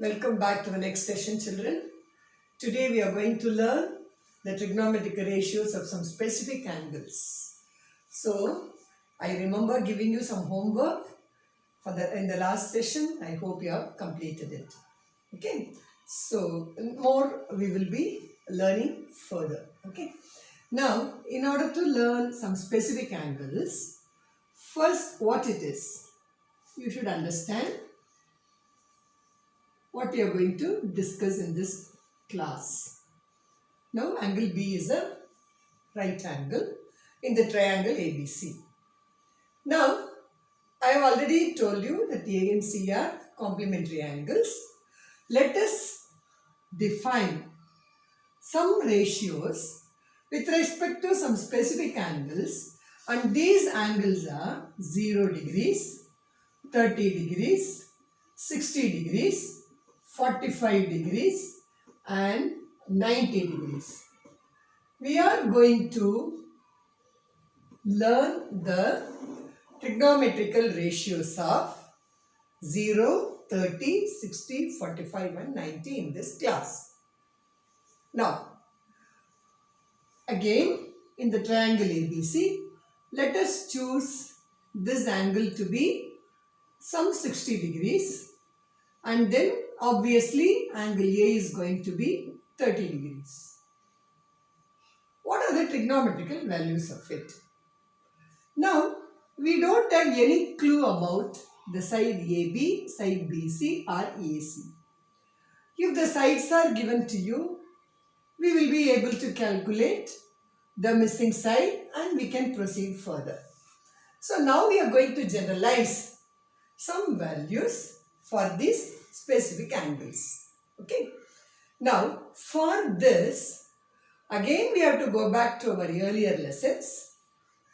Welcome back to the next session, children. Today we are going to learn the trigonometric ratios of some specific angles. So, I remember giving you some homework in the last session. I hope you have completed it. Okay. So, more we will be learning further. Okay. Now, in order to learn some specific angles, first what it is, you should understand what we are going to discuss in this class. Now, angle B is a right angle in the triangle ABC. Now, I have already told you that A and C are complementary angles. Let us define some ratios with respect to some specific angles, and these angles are 0 degrees, 30 degrees, 60 degrees, 45 degrees and 90 degrees. We are going to learn the trigonometrical ratios of 0, 30, 60, 45 and 90 in this class. Now, again in the triangle ABC, let us choose this angle to be some 60 degrees. And then obviously angle A is going to be 30 degrees. What are the trigonometrical values of it? Now, we don't have any clue about the side AB, side BC or AC. If the sides are given to you, we will be able to calculate the missing side and we can proceed further. So now we are going to generalize some values for these specific angles. Okay. Now, for this, again we have to go back to our earlier lessons.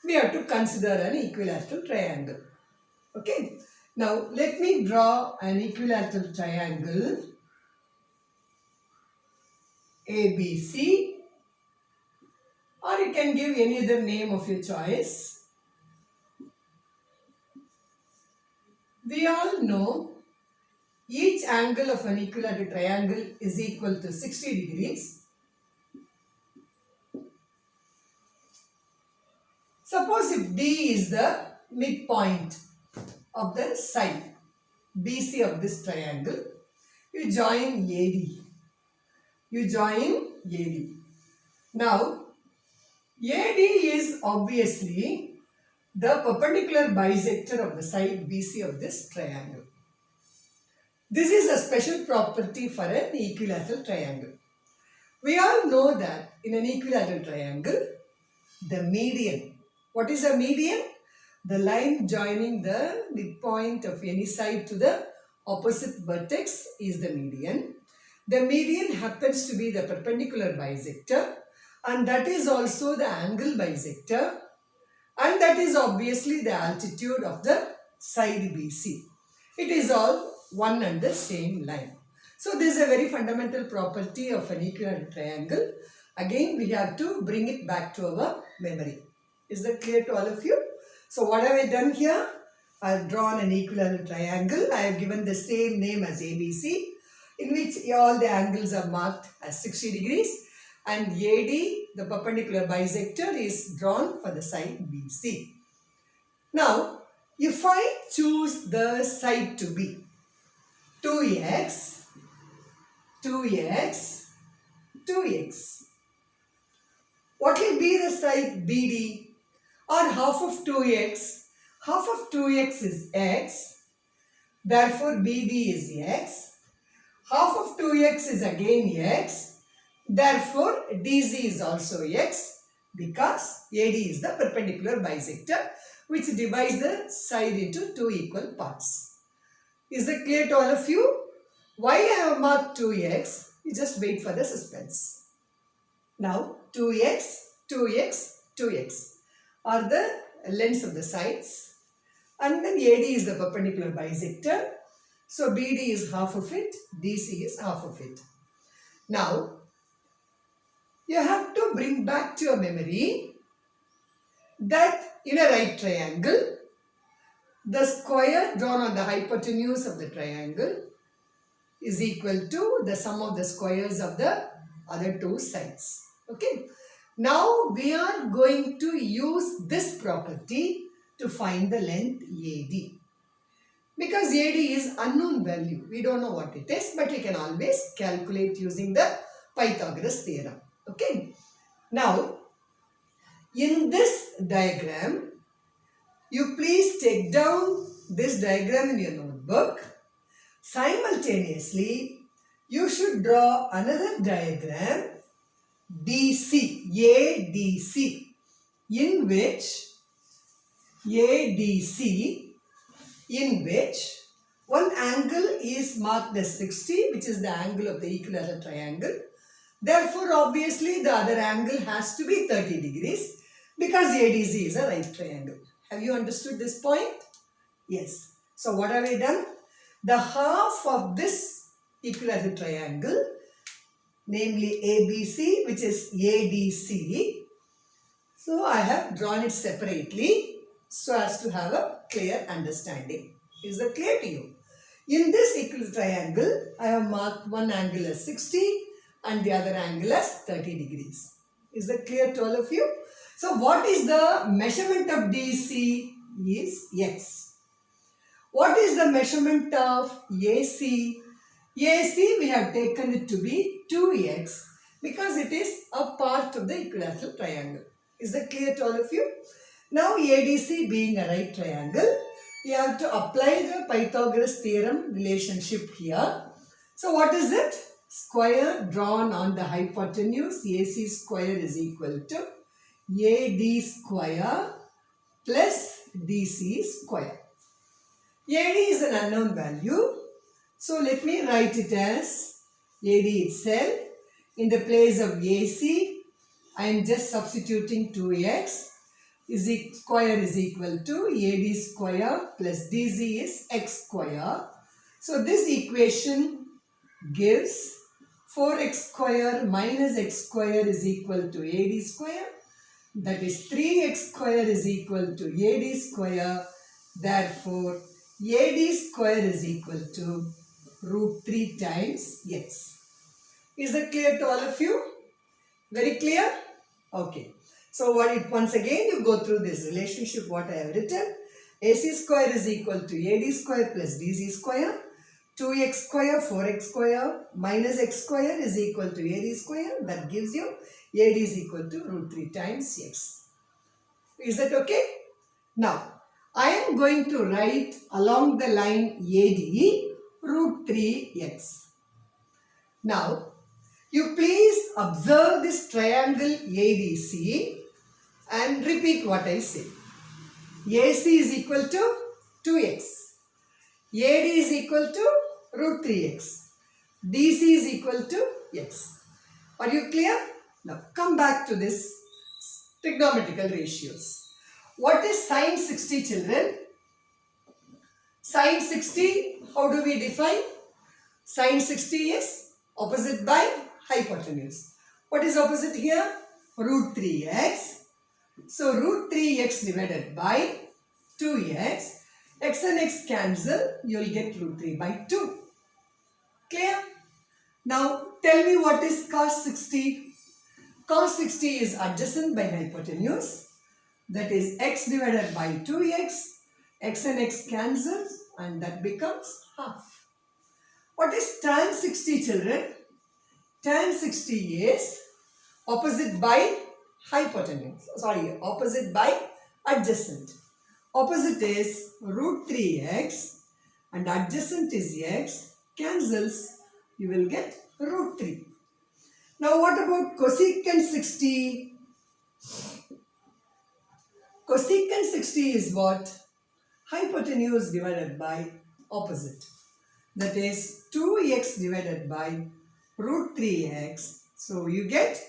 We have to consider an equilateral triangle. Okay. Now, let me draw an equilateral triangle ABC, or you can give any other name of your choice. We all know each angle of an equilateral triangle is equal to 60 degrees. Suppose if D is the midpoint of the side BC of this triangle, you join AD. You join AD. Now, AD is obviously the perpendicular bisector of the side BC of this triangle. This is a special property for an equilateral triangle. We all know that in an equilateral triangle, the median. What is a median? The line joining the midpoint of any side to the opposite vertex is the median. The median happens to be the perpendicular bisector, and that is also the angle bisector, and that is obviously the altitude of the side BC. It is all one and the same line. So this is a very fundamental property of an equilateral triangle. Again, we have to bring it back to our memory. Is that clear to all of you? So what have I done here? I have drawn an equilateral triangle. I have given the same name as ABC, in which all the angles are marked as 60 degrees, and AD, the perpendicular bisector, is drawn for the side BC. Now, if I choose the side to be 2x, 2x, 2x, what will be the side BD? Or half of 2x? Half of 2x is x, therefore BD is x. Half of 2x is again x, therefore DC is also x, because AD is the perpendicular bisector which divides the side into two equal parts. Is that clear to all of you? Why I have marked 2x? You just wait for the suspense. Now 2x, 2x, 2x are the lengths of the sides, and then AD is the perpendicular bisector. So BD is half of it, DC is half of it. Now, you have to bring back to your memory that in a right triangle, the square drawn on the hypotenuse of the triangle is equal to the sum of the squares of the other two sides. Okay. Now we are going to use this property to find the length AD. Because AD is unknown value. We don't know what it is, but we can always calculate using the Pythagoras theorem. Okay. Now, in this diagram, you please take down this diagram in your notebook. Simultaneously, you should draw another diagram DC, ADC, in which one angle is marked as 60, which is the angle of the equilateral triangle. Therefore, obviously, the other angle has to be 30 degrees because ADC is a right triangle. Have you understood this point? Yes. So, what have we done? The half of this equilateral triangle, namely ABC, which is ADC. So, I have drawn it separately so as to have a clear understanding. Is that clear to you? In this equilateral triangle, I have marked one angle as 60 and the other angle as 30 degrees. Is that clear to all of you? So, what is the measurement of DC? Is X. What is the measurement of AC? AC, we have taken it to be 2x because it is a part of the equilateral triangle. Is that clear to all of you? Now, ADC being a right triangle, we have to apply the Pythagoras theorem relationship here. So, what is it? Square drawn on the hypotenuse, AC square is equal to AD square plus DC square. AD is an unknown value. So, let me write it as AD itself. In the place of AC, I am just substituting 2x. Square is equal to AD square plus DC is x square. So, this equation gives 4x square minus x square is equal to AD square. That is 3x square is equal to AD square. Therefore, AD square is equal to root 3 times x. Is that clear to all of you? Very clear? Okay. So, once again you go through this relationship what I have written. AC square is equal to AD square plus DC square. 2x square, 4x square minus x square is equal to AD square. That gives you AD is equal to root 3 times x. Is that okay? Now, I am going to write along the line AD root 3x. Now, you please observe this triangle ADC and repeat what I say. AC is equal to 2x. AD is equal to root 3x. DC is equal to x. Are you clear? Now, come back to this trigonometrical ratios. What is sine 60, children? Sine 60, how do we define? Sine 60 is opposite by hypotenuse. What is opposite here? Root 3x. So, root 3x divided by 2x. X and x cancel. You will get root 3 by 2. Clear? Now, tell me what is cos 60. Cos 60 is adjacent by hypotenuse. That is x divided by 2x. X and x cancels and that becomes half. What is tan 60, children? Tan 60 is opposite by hypotenuse. Sorry, opposite by adjacent. Opposite is root 3x and adjacent is x. Cancels, you will get root 3. Now, what about cosecant 60? Cosecant 60 is what? Hypotenuse divided by opposite. That is 2x divided by root 3x. So, you get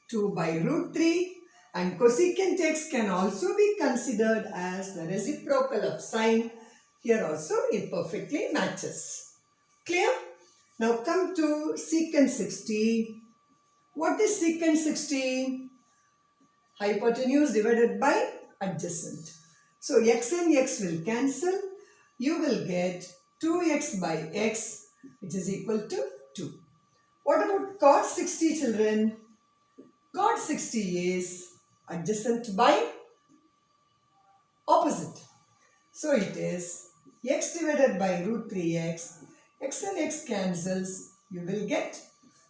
2 by root 3 and cosecant x can also be considered as the reciprocal of sine. Here also it perfectly matches. Clear? Now, come to secant 60. What is secant 60? Hypotenuse divided by adjacent. So, x and x will cancel. You will get 2x by x which is equal to 2. What about cos 60, children? Cos 60 is adjacent by opposite. So it is x divided by root 3x. X and x cancels. You will get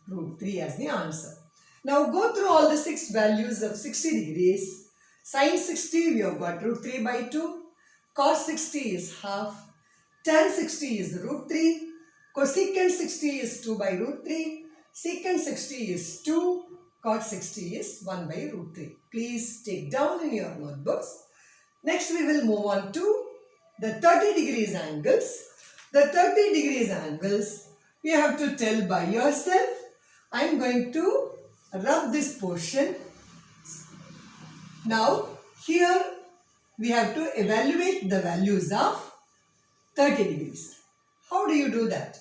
root 3 as the answer. Now go through all the 6 values of 60 degrees. Sin 60 we have got root 3 by 2. Cos 60 is half. Tan 60 is root 3. Cosecant 60 is 2 by root 3. Secant 60 is 2. Cot 60 is 1 by root 3. Please take down in your notebooks. Next we will move on to the 30 degrees angles. The 30 degrees angles you have to tell by yourself. I am going to rub this portion. Now here we have to evaluate the values of 30 degrees. How do you do that?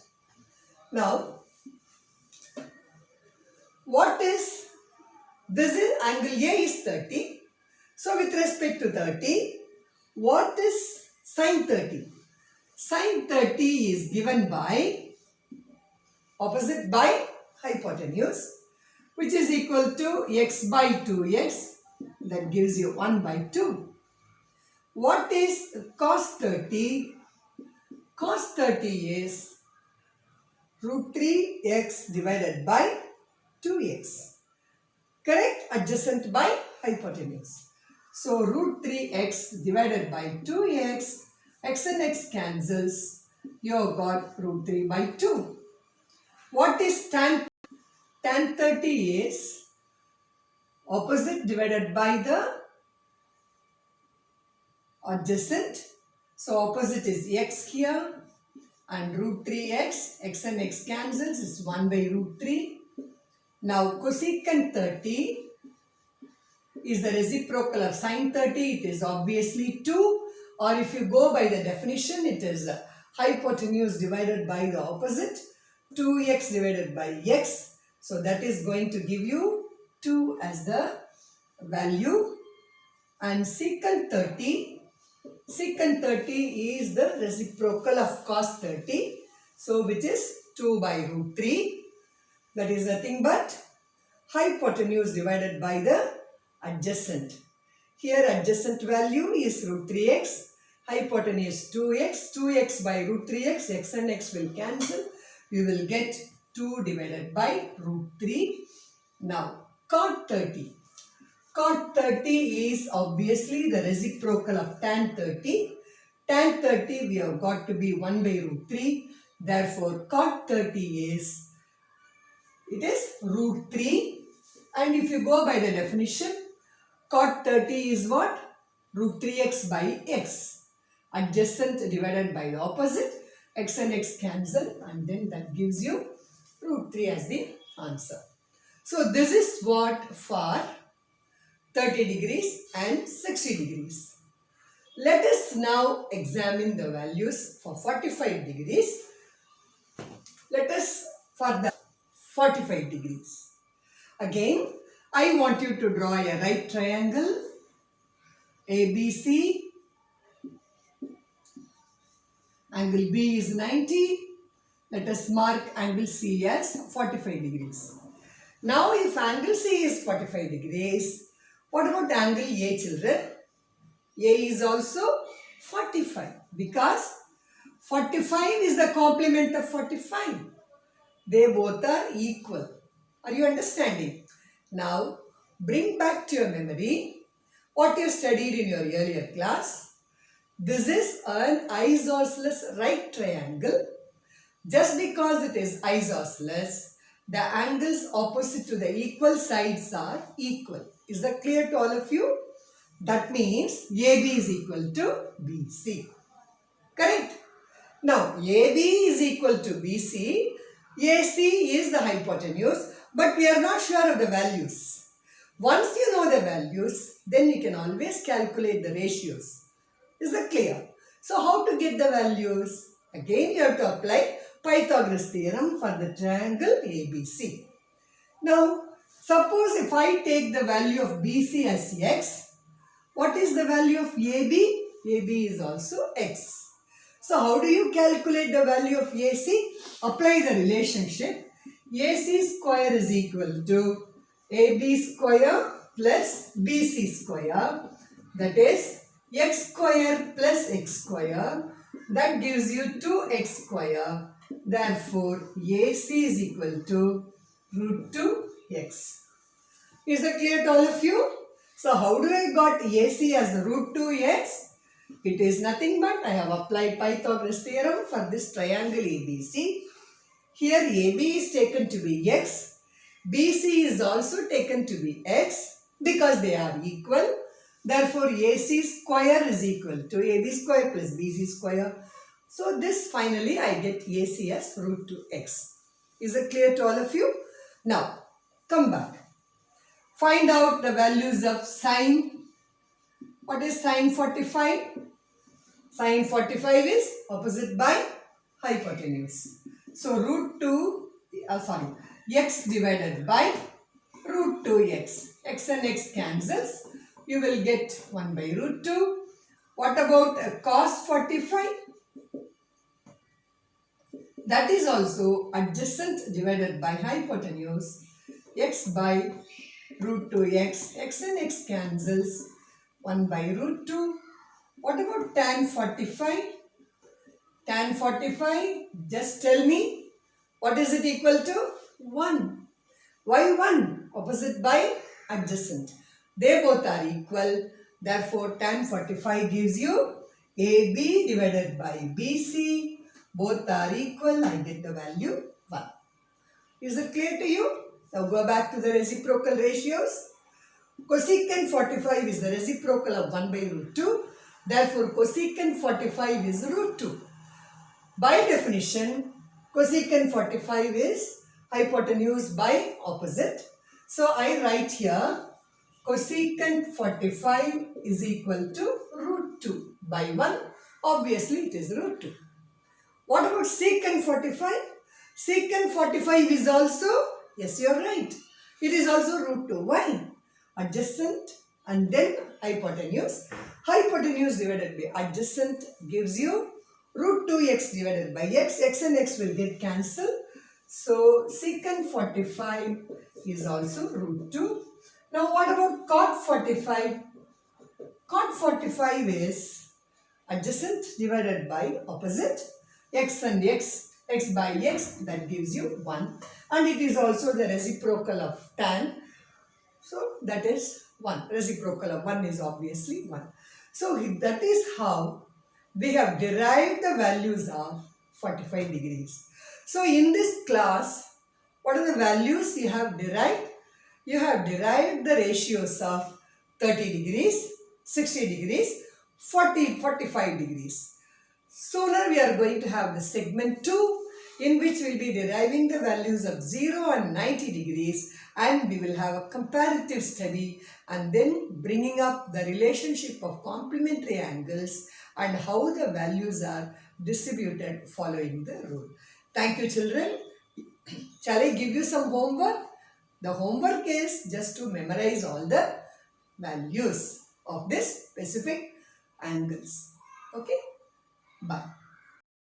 Now what is this? Is angle A is 30. So with respect to 30, what is sin 30? Sin 30 is given by opposite by hypotenuse, which is equal to x by 2x. That gives you 1 by 2. What is cos 30? Cos 30 is root 3x divided by 2x. Correct? Adjacent by hypotenuse. So root 3x divided by 2x, x and x cancels. You have got root 3 by 2. What is tan? Tan 30 is opposite divided by the adjacent. So opposite is x here and root 3x, x and x cancels, is 1 by root 3. Now cosecant 30 is the reciprocal of sin 30. It is obviously 2, or if you go by the definition, it is hypotenuse divided by the opposite, 2x divided by x. So that is going to give you 2 as the value. And secant 30 is the reciprocal of cos 30. So which is 2 by root 3. That is nothing but hypotenuse divided by the adjacent. Here adjacent value is root 3x, hypotenuse 2x, 2x by root 3x, x and x will cancel. You will get 2 divided by root 3. Now cot 30. Cot 30 is obviously the reciprocal of tan 30. Tan 30 we have got to be 1 by root 3. Therefore cot 30 is, it is root 3. And if you go by the definition, cot 30 is what? Root 3x by x. Adjacent divided by the opposite. X and x cancel, and then that gives you root 3 as the answer. So this is what for 30 degrees and 60 degrees. Let us now examine the values for 45 degrees. Let us for the 45 degrees. Again, I want you to draw a right triangle ABC. Angle B is 90. Let us mark angle C as 45 degrees. Now if angle C is 45 degrees, what about angle A, children? A is also 45 because 45 is the complement of 45. They both are equal. Are you understanding? Now bring back to your memory what you studied in your earlier class. This is an isosceles right triangle. Just because it is isosceles, the angles opposite to the equal sides are equal. Is that clear to all of you? That means AB is equal to BC. Correct? Now AB is equal to BC. AC is the hypotenuse, but we are not sure of the values. Once you know the values, then you can always calculate the ratios. Is that clear? So how to get the values? Again you have to apply Pythagoras theorem for the triangle ABC. Now suppose if I take the value of BC as x, what is the value of AB? AB is also x. So how do you calculate the value of AC? Apply the relationship. AC square is equal to AB square plus BC square. That is x square plus x square. That gives you 2x square. Therefore, AC is equal to root 2x. Is that clear to all of you? So how do I got AC as root 2x? It is nothing but I have applied Pythagoras theorem for this triangle ABC. Here AB is taken to be x. BC is also taken to be x because they are equal. Therefore, AC square is equal to AB square plus BC square. So this finally I get AC as root 2x. Is it clear to all of you? Now, come back. Find out the values of sine. What is sine 45? Sine 45 is opposite by hypotenuse. So root 2, x divided by root 2x. X and x cancels. You will get 1 by root 2. What about cos 45? That is also adjacent divided by hypotenuse. X by root 2x. X and x cancels. 1 by root 2. What about tan 45? Tan 45, just tell me, what is it equal to? 1. Why 1? Opposite by adjacent. They both are equal. Therefore, tan 45 gives you AB divided by BC. Both are equal. I get the value 1. Is it clear to you? Now go back to the reciprocal ratios. Cosecant 45 is the reciprocal of 1 by root 2. Therefore, cosecant 45 is root 2. By definition, cosecant 45 is hypotenuse by opposite. So, I write here cosecant 45 is equal to root 2 by 1. Obviously, it is root 2. What about secant 45? Secant 45 is also, yes, you are right. It is also root 2. Why? Adjacent and then hypotenuse. Hypotenuse divided by adjacent gives you root 2x divided by x. X and x will get cancelled. So, secant 45 is also root 2. Now, what about cot 45? Cot 45 is adjacent divided by opposite. X and x, x by x, that gives you 1. And it is also the reciprocal of tan. So, that is 1. Reciprocal of 1 is obviously 1. So, that is how we have derived the values of 45 degrees. So, in this class, what are the values you have derived? You have derived the ratios of 30 degrees, 60 degrees, 45 degrees. Sooner we are going to have the segment 2, in which we will be deriving the values of 0 and 90 degrees, and we will have a comparative study and then bringing up the relationship of complementary angles and how the values are distributed following the rule. Thank you, children. Shall I give you some homework? The homework is just to memorize all the values of this specific angles. Okay? Bye.